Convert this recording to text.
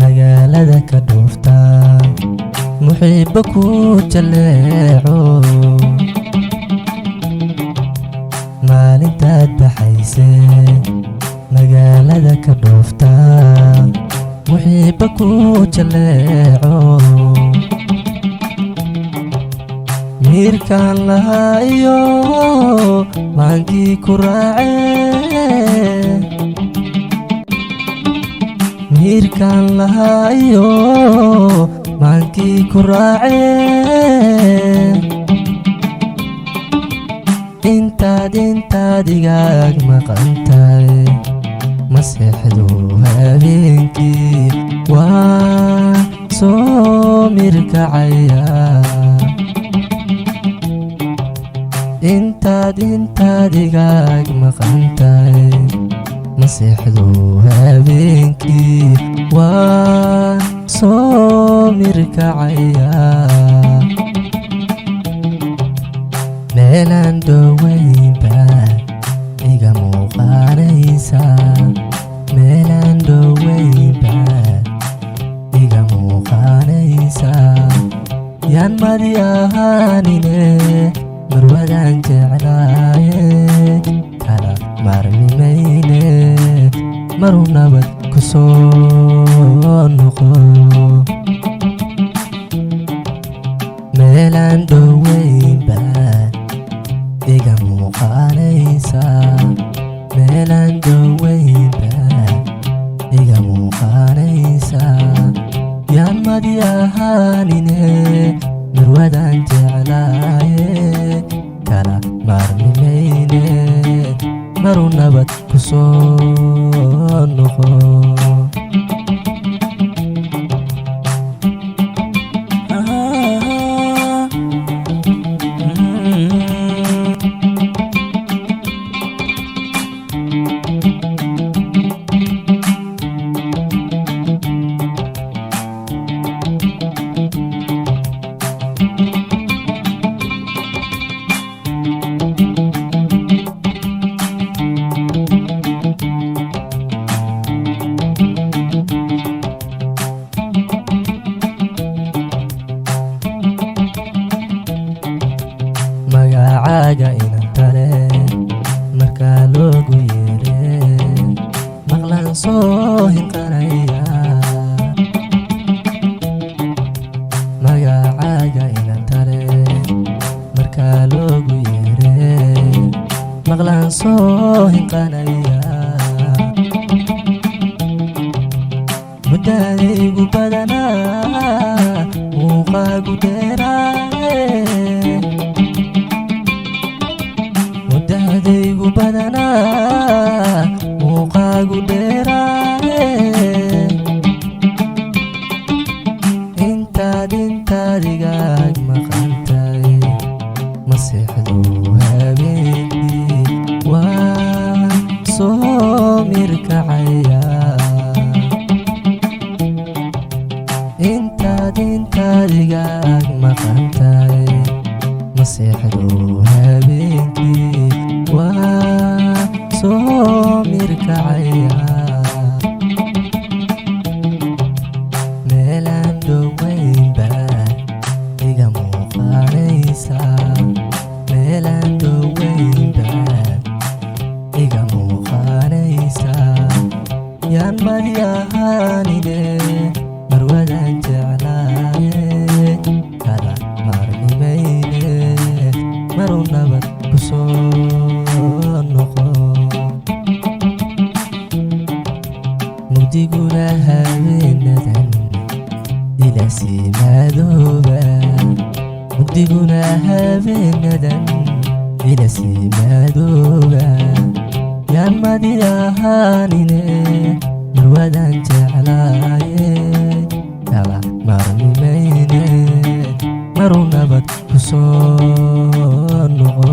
magaalada ka dhoofta muxiibba ku jaleeco maalintaad baxayse magaalada ka dhoofta muxiibba ku jaleeco miirkaan lahaa iyo maankii ku raacee miirkaan lahaa iyo maankii ku raacee intaad igaag maqantahay ma seexdo habeenkii waa soo mirkacaya intaad igaag maqantahay ma seexdo habeenkii waa soo mirkacaya meelaan dhowaynba iga muuqanaysa meelaan dhowaynba iga muuqanaysa yaan madi ahaanine marwadaan jeclaaye kala maarmi mayne maruu nabad ku soo noqo meelaan dhowaynba iga muuqanaysa meelaan dhowaynba iga muuqanaysa yaan madi ahaanine marwadaan jeclaaye kala maarmi mayne maruu nabad ku soo noqo magacaaga inantale markaa loogu yeere maqlaan soo hinqanaya magacaaga inantale markaa loogu yeere maqlaan soo hinqanaya muddadaygu badanaa muuqaagu dheeraaye muddadaygu badanaa muuqaagu dheeraaye intaad igaag maqantahay ma seexdo habeenkii waa soo mirkacaya intaad igaag maqantahay ma seexdo habeenkii waa soo mirkacaya meelaan dhowaynba iga muuqanaysa meelaan dhowaynba iga muuqanaysa yaan madi ahaanine marwadaan jeclaaye kala maarmi mayne maruu nabad ku soo noqo mugdiguna habeenadan ila sii madooba mugdiguna habeenadan ila sii madooba yaan madi ahaanine marwadaan jeclaaye kala maarmi mayne maruu nabad ku soo noqo